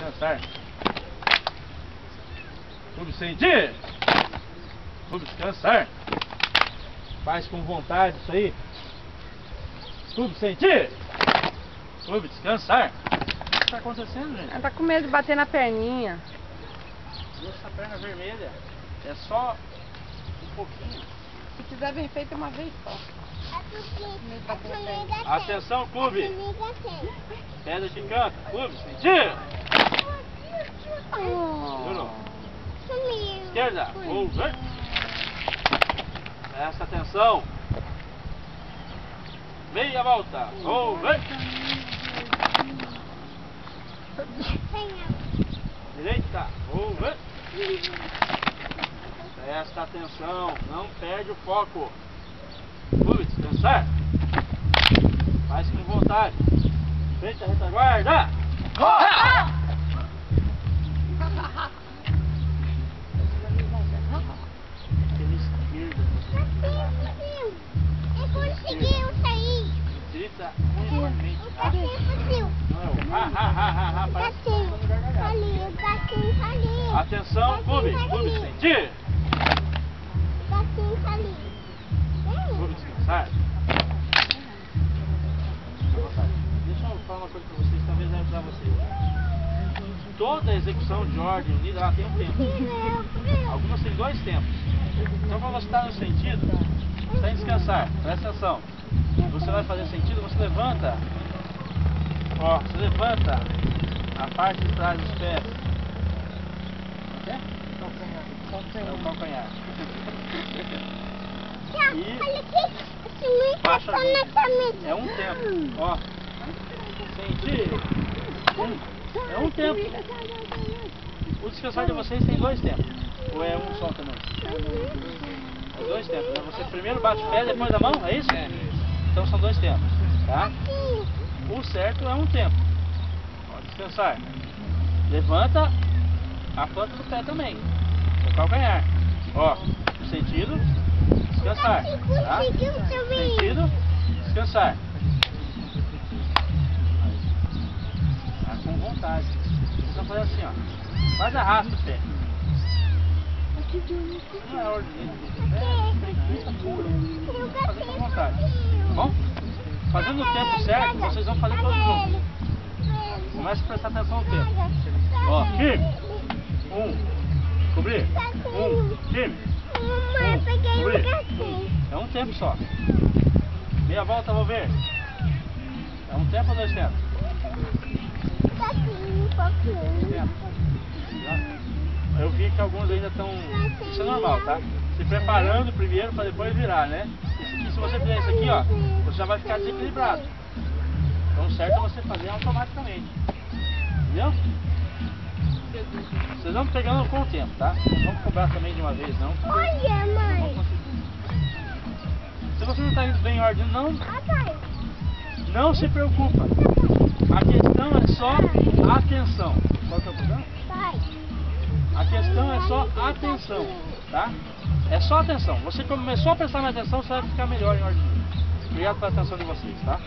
descansar. Clube sentir. Clube descansar. Faz com vontade isso aí. Clube sentir. Clube descansar. O que está acontecendo, gente? Ela tá com medo de bater na perninha. Essa perna vermelha é só um pouquinho. Se quiser ver feito uma vez só. Atenção, clube. Pedra de canto. Clube sentir. Juro. Esquerda. Over. Presta atenção. Meia volta. Over. Direita. Over. Presta atenção. Não perde o foco. Clube, descansar. Faz com vontade. Frente à retaguarda. Conseguiu sair. Direita, uniformemente. Atenção, clube. Clube, sentir. Clube, descansar. Deixa eu falar uma coisa pra vocês, talvez vai ajudar vocês. Toda execução de ordem unida, ela tem um tempo. Algumas têm dois tempos. Então quando você está no sentido, você está em descansar, presta atenção. Você vai fazer sentido, você levanta. Ó, você levanta a parte de trás dos pés. É o calcanhar. E baixa a mente. É um tempo. Ó. Sentir. É um tempo. O descansar de vocês tem dois tempos. Ou é um só também? É dois tempos, né? Você primeiro bate o pé, depois a mão, é isso? Então são dois tempos, tá? O certo é um tempo. Ó, descansar. Levanta a planta do pé também. O calcanhar. Ó, sentido, descansar. Tá? Sentido, descansar. Tá com vontade. Vocês vão fazer assim, ó. Quase arrasta o pé. Não é ordem, é preguiça pura. Fazer com vontade, tá bom? Fazendo o tempo certo, vocês vão fazer todos juntos. Comece a prestar atenção no tempo. Ó, firme. Cobrir. Firme. Cobrir. É um tempo só. Meia volta, vou ver. É um tempo ou dois tempos? Eu vi que alguns ainda estão... Isso é normal, tá? Se preparando primeiro para depois virar, né? E se você fizer isso aqui, ó, você já vai ficar desequilibrado. Então o certo é você fazer automaticamente. Entendeu? Vocês vão pegando com o tempo, tá? Não vamos cobrar também de uma vez, não. Olha, mãe. Se você não está indo bem em ordem, não se preocupa. A questão é só atenção. Qual que é o problema? A questão é só atenção, tá? É só atenção. Você começou a prestar mais atenção, você vai ficar melhor em ordem. Obrigado pela atenção de vocês, tá?